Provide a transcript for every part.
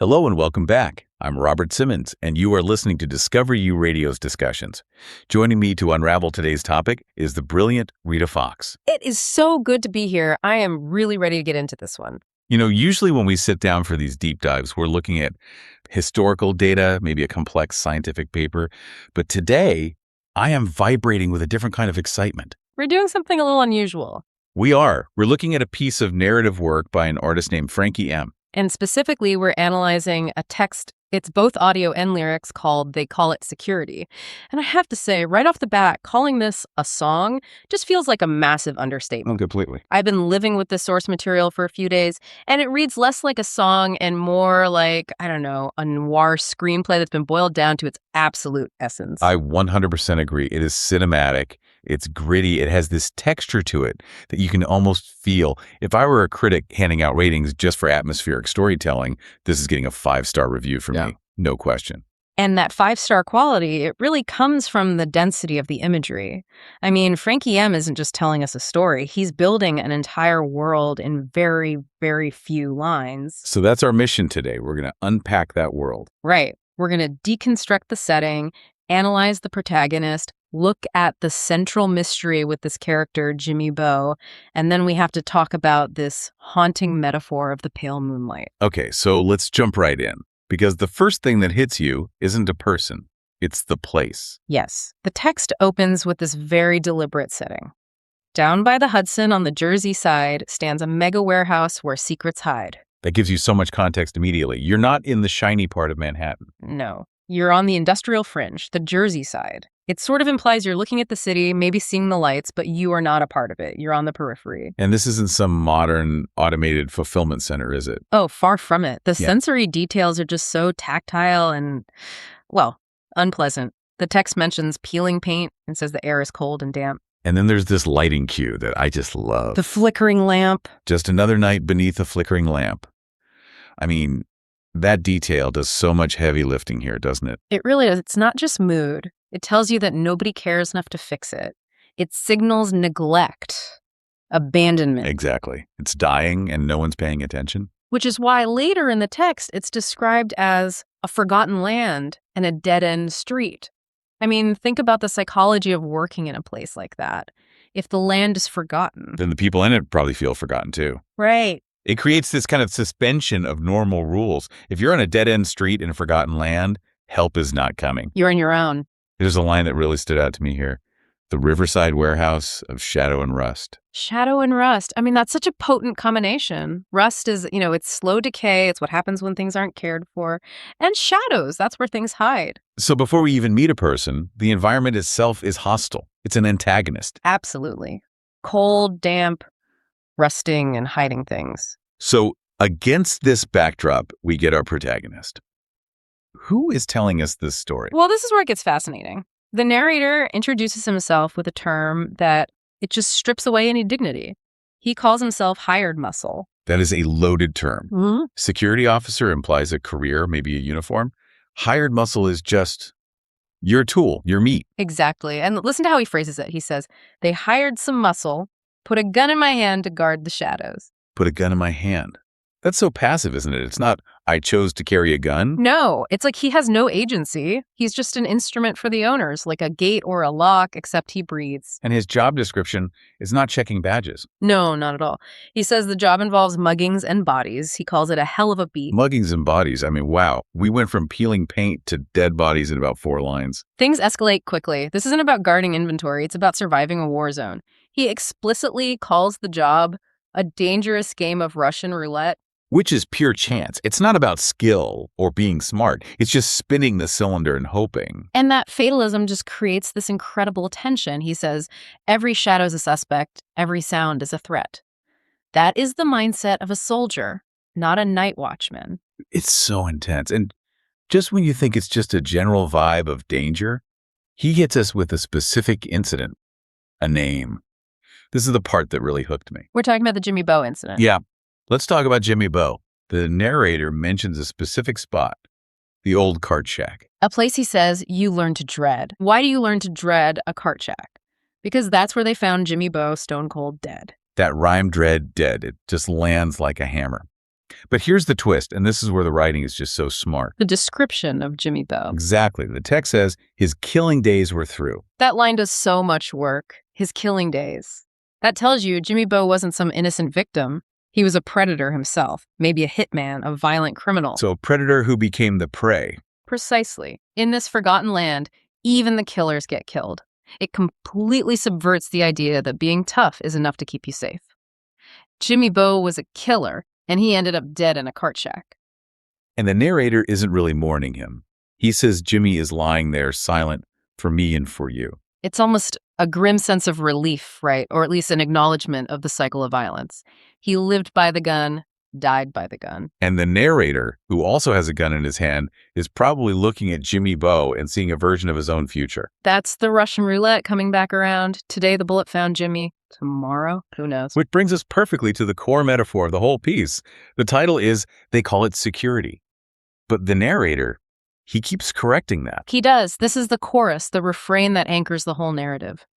Hello and welcome back. I'm Robert Simmons, and you are listening to Discover U Radio's discussions. Joining me to unravel today's topic is the brilliant Rita Fox. It is so good to be here. I am really ready to get into this one. You know, usually when we sit down for these deep dives, we're looking at historical data, maybe a complex scientific paper. But today, I am vibrating with a different kind of excitement. We're doing something a little unusual. We are. We're looking at a piece of narrative work by an artist named Frankie M. And specifically, we're analyzing a text. It's both audio and lyrics called They Call It Security. And I have to say, right off the bat, calling this a song just feels like a massive understatement. Oh, completely. I've been living with this source material for a few days, and it reads less like a song and more like, I don't know, a noir screenplay that's been boiled down to its absolute essence. I 100% agree. It is cinematic. It's gritty. It has this texture to it that you can almost feel. If I were a critic handing out ratings just for atmospheric storytelling, this is getting a 5-star review from me. No question. And that 5-star quality, it really comes from the density of the imagery. I mean, Frankie M isn't just telling us a story. He's building an entire world in very, very few lines. So that's our mission today. We're going to unpack that world. Right. We're going to deconstruct the setting, analyze the protagonist, look at the central mystery with this character, Jimmy Bowe, and then we have to talk about this haunting metaphor of the pale moonlight. Okay, so let's jump right in, because the first thing that hits you isn't a person, it's the place. Yes. The text opens with this very deliberate setting. Down by the Hudson on the Jersey side stands a mega warehouse where secrets hide. That gives you so much context immediately. You're not in the shiny part of Manhattan. No. You're on the industrial fringe, the Jersey side. It sort of implies you're looking at the city, maybe seeing the lights, but you are not a part of it. You're on the periphery. And this isn't some modern automated fulfillment center, is it? Oh, far from it. The sensory details are just so tactile and, well, unpleasant. The text mentions peeling paint and says the air is cold and damp. And then there's this lighting cue that I just love. The flickering lamp. Just another night beneath a flickering lamp. I mean, that detail does so much heavy lifting here, doesn't it? It really does. It's not just mood. It tells you that nobody cares enough to fix it. It signals neglect, abandonment. Exactly. It's dying and no one's paying attention. Which is why later in the text, it's described as a forgotten land and a dead-end street. I mean, think about the psychology of working in a place like that. If the land is forgotten, then the people in it probably feel forgotten too. Right. It creates this kind of suspension of normal rules. If you're on a dead-end street in a forgotten land, help is not coming. You're on your own. There's a line that really stood out to me here. The riverside warehouse of shadow and rust. Shadow and rust. I mean, that's such a potent combination. Rust is, it's slow decay. It's what happens when things aren't cared for. And shadows, that's where things hide. So before we even meet a person, the environment itself is hostile. It's an antagonist. Absolutely. Cold, damp, rusting, and hiding things. So against this backdrop, we get our protagonist. Who is telling us this story? Well, this is where it gets fascinating. The narrator introduces himself with a term that it just strips away any dignity. He calls himself hired muscle. That is a loaded term. Mm-hmm. Security officer implies a career, maybe a uniform. Hired muscle is just your tool, your meat. Exactly. And listen to how he phrases it. He says, they hired some muscle, put a gun in my hand to guard the shadows. Put a gun in my hand. That's so passive, isn't it? It's not, I chose to carry a gun. No, it's like he has no agency. He's just an instrument for the owners, like a gate or a lock, except he breathes. And his job description is not checking badges. No, not at all. He says the job involves muggings and bodies. He calls it a hell of a beat. Muggings and bodies. I mean, wow. We went from peeling paint to dead bodies in about 4 lines. Things escalate quickly. This isn't about guarding inventory. It's about surviving a war zone. He explicitly calls the job a dangerous game of Russian roulette. Which is pure chance. It's not about skill or being smart. It's just spinning the cylinder and hoping. And that fatalism just creates this incredible tension. He says, every shadow is a suspect, every sound is a threat. That is the mindset of a soldier, not a night watchman. It's so intense. And just when you think it's just a general vibe of danger, he hits us with a specific incident, a name. This is the part that really hooked me. We're talking about the Jimmy Bowe incident. Yeah. Let's talk about Jimmy Bowe. The narrator mentions a specific spot, the old cart shack. A place he says you learn to dread. Why do you learn to dread a cart shack? Because that's where they found Jimmy Bowe stone cold dead. That rhyme, dread, dead. It just lands like a hammer. But here's the twist, and this is where the writing is just so smart. The description of Jimmy Bowe. Exactly. The text says his killing days were through. That line does so much work. His killing days. That tells you Jimmy Bowe wasn't some innocent victim. He was a predator himself, maybe a hitman, a violent criminal. So a predator who became the prey. Precisely. In this forgotten land, even the killers get killed. It completely subverts the idea that being tough is enough to keep you safe. Jimmy Bowe was a killer, and he ended up dead in a cart shack. And the narrator isn't really mourning him. He says Jimmy is lying there silent for me and for you. It's almost a grim sense of relief, right? Or at least an acknowledgement of the cycle of violence. He lived by the gun, died by the gun. And the narrator, who also has a gun in his hand, is probably looking at Jimmy Bowe and seeing a version of his own future. That's the Russian roulette coming back around. Today the bullet found Jimmy. Tomorrow, who knows? Which brings us perfectly to the core metaphor of the whole piece. The title is, they call it security. But the narrator, he keeps correcting that. He does. This is the chorus, the refrain that anchors the whole narrative.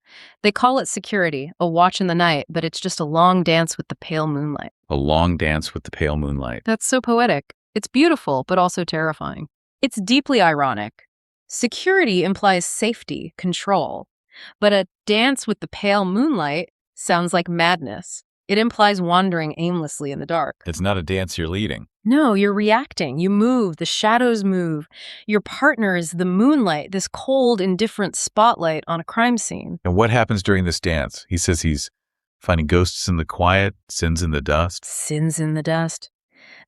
They call it security, a watch in the night, but it's just a long dance with the pale moonlight. A long dance with the pale moonlight. That's so poetic. It's beautiful, but also terrifying. It's deeply ironic. Security implies safety, control. But a dance with the pale moonlight sounds like madness. It implies wandering aimlessly in the dark. It's not a dance you're leading. No, you're reacting. You move. The shadows move. Your partner is the moonlight, this cold, indifferent spotlight on a crime scene. And what happens during this dance? He says he's finding ghosts in the quiet, sins in the dust. Sins in the dust.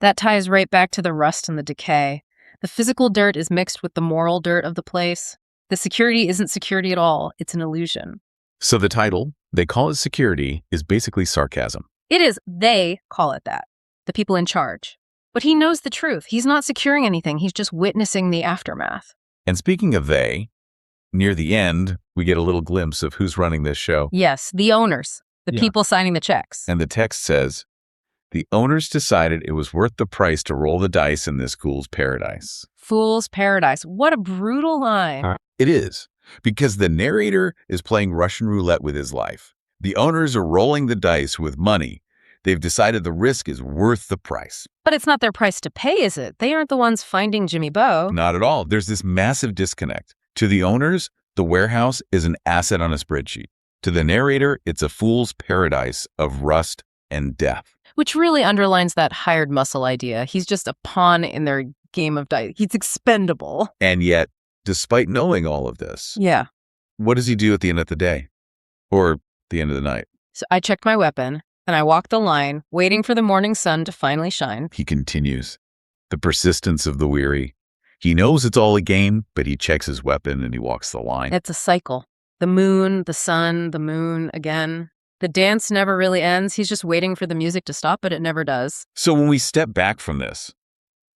That ties right back to the rust and the decay. The physical dirt is mixed with the moral dirt of the place. The security isn't security at all. It's an illusion. So the title, they call it security, is basically sarcasm. It is. They call it that. The people in charge. But he knows the truth. He's not securing anything. He's just witnessing the aftermath. And speaking of they, near the end, we get a little glimpse of who's running this show. Yes, the owners. The people signing the checks. And the text says, the owners decided it was worth the price to roll the dice in this fool's paradise. Fool's paradise. What a brutal line. It is, because the narrator is playing Russian roulette with his life. The owners are rolling the dice with money. They've decided the risk is worth the price. But it's not their price to pay, is it? They aren't the ones finding Jimmy Bowe. Not at all. There's this massive disconnect. To the owners, the warehouse is an asset on a spreadsheet. To the narrator, it's a fool's paradise of rust and death. Which really underlines that hired muscle idea. He's just a pawn in their game of dice. He's expendable. And yet, despite knowing all of this, Yeah. what does he do at the end of the day? Or the end of the night? So I checked my weapon, and I walked the line, waiting for the morning sun to finally shine. He continues. The persistence of the weary. He knows it's all a game, but he checks his weapon and he walks the line. It's a cycle. The moon, the sun, the moon, again. The dance never really ends. He's just waiting for the music to stop, but it never does. So when we step back from this,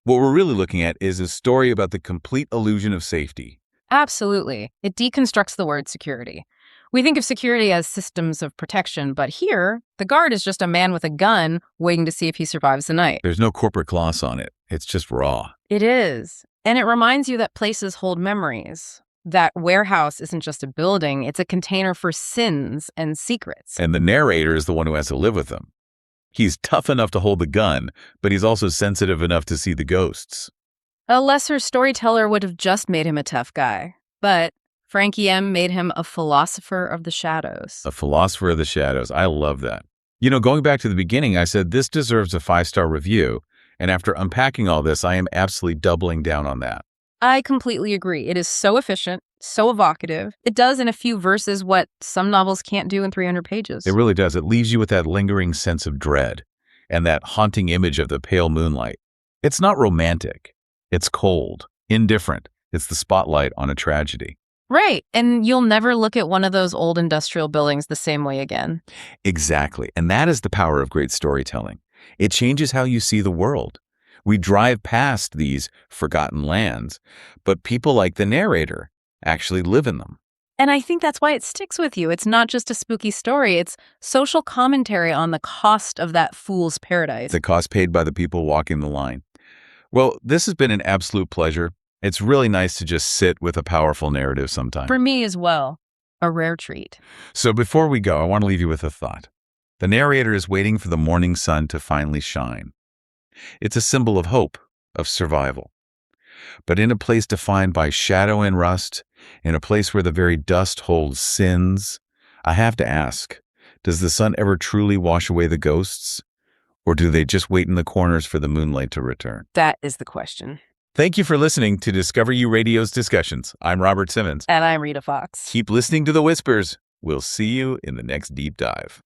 what we're really looking at is a story about the complete illusion of safety. Absolutely. It deconstructs the word security. We think of security as systems of protection, but here, the guard is just a man with a gun waiting to see if he survives the night. There's no corporate gloss on it. It's just raw. It is. And it reminds you that places hold memories. That warehouse isn't just a building, it's a container for sins and secrets. And the narrator is the one who has to live with them. He's tough enough to hold the gun, but he's also sensitive enough to see the ghosts. A lesser storyteller would have just made him a tough guy, but Frankie M made him a philosopher of the shadows. A philosopher of the shadows. I love that. You know, going back to the beginning, I said this deserves a 5-star review. And after unpacking all this, I am absolutely doubling down on that. I completely agree. It is so efficient, so evocative. It does in a few verses what some novels can't do in 300 pages. It really does. It leaves you with that lingering sense of dread and that haunting image of the pale moonlight. It's not romantic. It's cold, indifferent. It's the spotlight on a tragedy. Right. And you'll never look at one of those old industrial buildings the same way again. Exactly. And that is the power of great storytelling. It changes how you see the world. We drive past these forgotten lands, but people like the narrator actually live in them. And I think that's why it sticks with you. It's not just a spooky story. It's social commentary on the cost of that fool's paradise. The cost paid by the people walking the line. Well, this has been an absolute pleasure. It's really nice to just sit with a powerful narrative sometime. For me as well, a rare treat. So before we go, I want to leave you with a thought. The narrator is waiting for the morning sun to finally shine. It's a symbol of hope, of survival. But in a place defined by shadow and rust, in a place where the very dust holds sins, I have to ask, does the sun ever truly wash away the ghosts? Or do they just wait in the corners for the moonlight to return? That is the question. Thank you for listening to Discover You Radio's Discussions. I'm Robert Simmons. And I'm Rita Fox. Keep listening to the whispers. We'll see you in the next deep dive.